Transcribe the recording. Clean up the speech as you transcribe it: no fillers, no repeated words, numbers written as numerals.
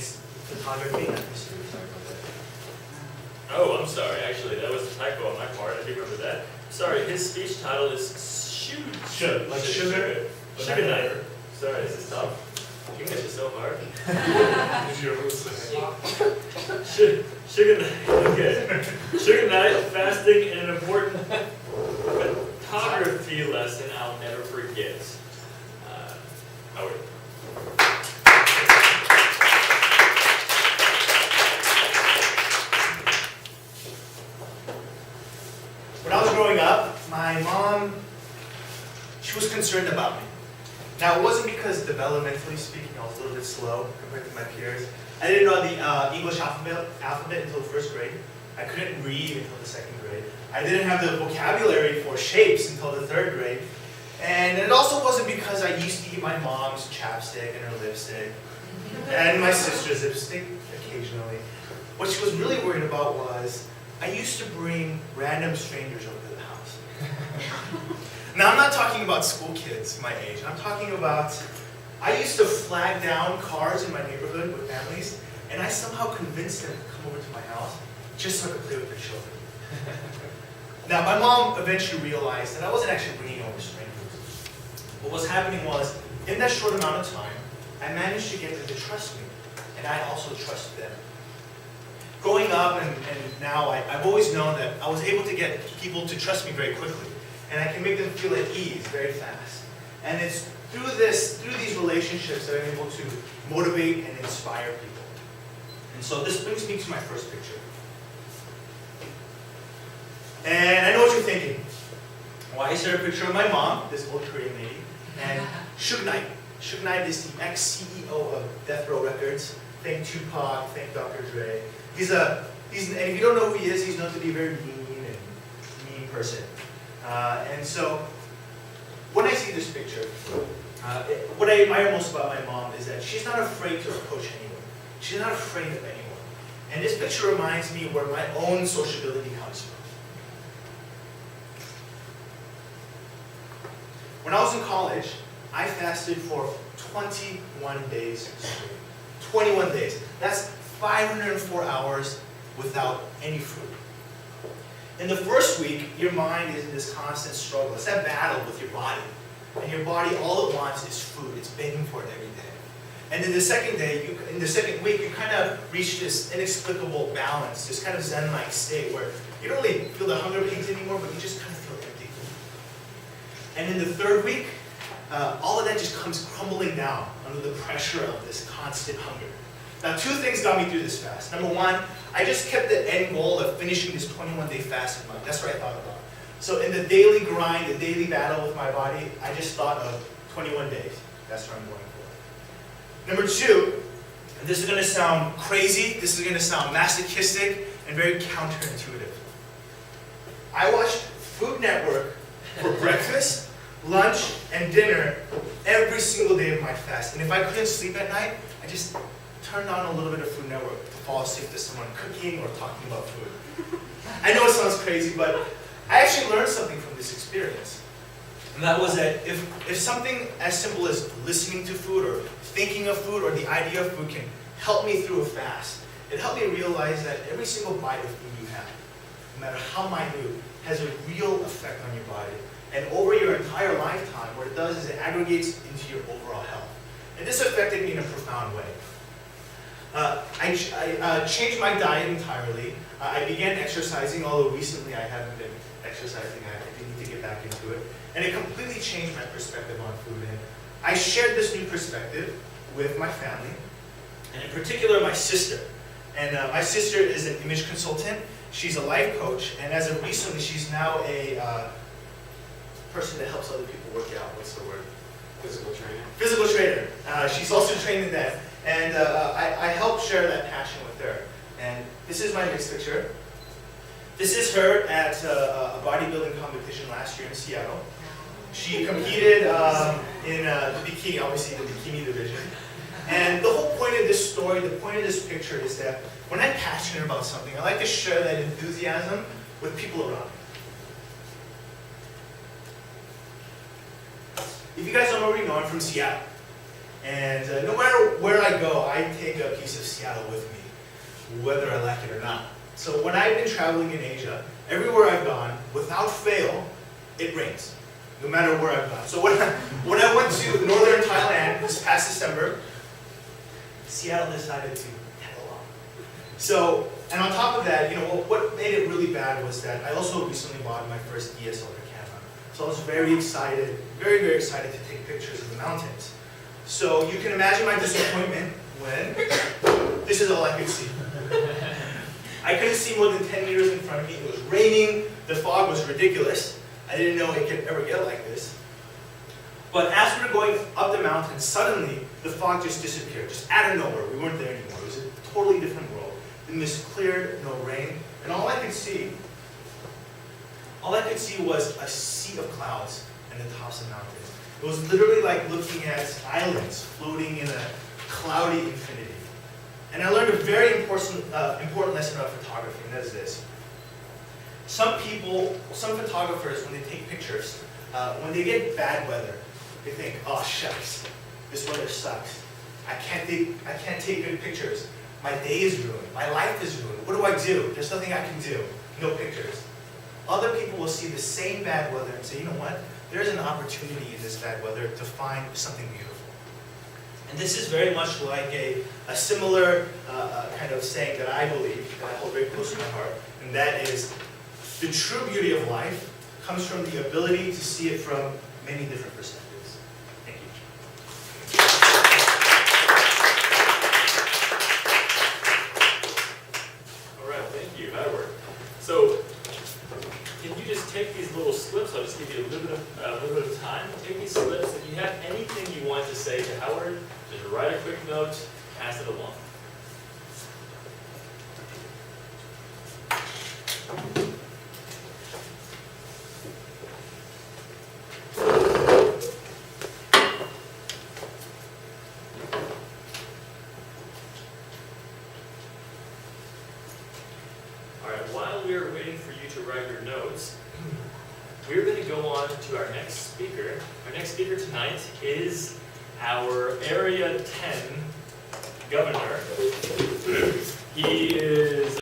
it's photography. Oh, I'm sorry. Actually, that was a typo on my part. I do remember that. Sorry, his speech title is Sugar, like sugar. Sugar Night. Sorry, this is tough. English is so hard. Sugar Night. Okay. Sugar Night, fasting, and an important photography lesson I'll never forget. Howard. When I was growing up, my mom, she was concerned about me. Now, it wasn't because developmentally speaking, I was a little bit slow compared to my peers. I didn't know the English alphabet until the first grade. I couldn't read until the second grade. I didn't have the vocabulary for shapes until the third grade. And it also wasn't because I used to eat my mom's chapstick and her lipstick, and my sister's lipstick occasionally. What she was really worried about was, I used to bring random strangers over to the house. Now, I'm not talking about school kids my age. I'm talking about, I used to flag down cars in my neighborhood with families, and I somehow convinced them to come over to my house just so I could play with their children. Now, my mom eventually realized that I wasn't actually bringing over strangers. What was happening was, in that short amount of time, I managed to get them to trust me, and I also trusted them. Growing up and now, I've always known that I was able to get people to trust me very quickly, and I can make them feel at ease very fast. And it's through these relationships that I'm able to motivate and inspire people. And so this brings me to my first picture. And I know what you're thinking. Why is there a picture of my mom, this old Korean lady, and Suge Knight? Suge Knight is the ex-CEO of Death Row Records. Thank Tupac, thank Dr. Dre. And if you don't know who he is, he's known to be a very mean person. And so, when I see this picture, what I admire most about my mom is that she's not afraid to approach anyone. She's not afraid of anyone. And this picture reminds me where my own sociability comes from. When I was in college, I fasted for 21 days straight. 21 days. That's 504 hours without any food. In the first week, your mind is in this constant struggle. It's that battle with your body. And your body, all it wants is food. It's begging for it every day. And in the second week, you kind of reach this inexplicable balance, this kind of Zen-like state where you don't really feel the hunger pains anymore, but you just kind of feel empty. And in the third week, all of that just comes crumbling down under the pressure of this constant hunger. Now, two things got me through this fast. Number one, I just kept the end goal of finishing this 21-day fast in mind. That's what I thought about. So in the daily grind, the daily battle with my body, I just thought of 21 days. That's what I'm going for. Number two, and this is going to sound crazy, this is going to sound masochistic, and very counterintuitive. I watched Food Network for breakfast, lunch, and dinner every single day of my fast. And if I couldn't sleep at night, I just turned on a little bit of Food Network to fall asleep to someone cooking or talking about food. I know it sounds crazy, but I actually learned something from this experience. And that was that if something as simple as listening to food or thinking of food or the idea of food can help me through a fast, it helped me realize that every single bite of food you have, no matter how minute, has a real effect on your body. And over your entire lifetime, what it does is it aggregates into your overall health. And this affected me in a profound way. I changed my diet entirely. I began exercising, although recently I haven't been exercising. I do need to get back into it. And it completely changed my perspective on food. And I shared this new perspective with my family, and in particular my sister. And my sister is an image consultant. She's a life coach, and as of recently, she's now a person that helps other people work out. What's the word? Physical trainer. Physical trainer. She's also trained in that. And I helped share that passion with her. And this is my next picture. This is her at a bodybuilding competition last year in Seattle. She competed in the bikini, obviously the bikini division. And the whole point of this story, the point of this picture is that when I'm passionate about something, I like to share that enthusiasm with people around me. If you guys don't already know, I'm from Seattle. And no matter where I go, I take a piece of Seattle with me, whether I like it or not. So when I've been traveling in Asia, everywhere I've gone, without fail, it rains, no matter where I've gone. So when I went to northern Thailand this past December, Seattle decided to head along. So, and on top of that, what made it really bad was that I also recently bought my first DSLR camera. So I was very excited, very, very excited to take pictures of the mountains. So you can imagine my disappointment when this is all I could see. I couldn't see more than 10 meters in front of me. It was raining. The fog was ridiculous. I didn't know it could ever get like this. But as we were going up the mountain, suddenly the fog just disappeared, just out of nowhere. We weren't there anymore. It was a totally different world. The mist cleared, no rain, and all I could see was a sea of clouds and the tops of mountains. It was literally like looking at islands floating in a cloudy infinity. And I learned a very important lesson about photography, and that is this. Some photographers, when they take pictures, when they get bad weather, they think, oh shucks, this weather sucks. I can't take good pictures. My day is ruined. My life is ruined. What do I do? There's nothing I can do. No pictures. Other people will see the same bad weather and say, you know what? There's an opportunity in this bad weather to find something beautiful. And this is very much like a similar kind of saying that I believe, that I hold very close to my heart, and that is, the true beauty of life comes from the ability to see it from many different perspectives. Thank you. All right, thank you. That worked. So, can you just take these little slips? I'll just give you a little bit of time. Take these slips. If you have anything you want to say to Howard, just write a quick note, pass it along. While we are waiting for you to write your notes, we're going to go on to our next speaker. Our next speaker tonight is our Area 10 governor. He is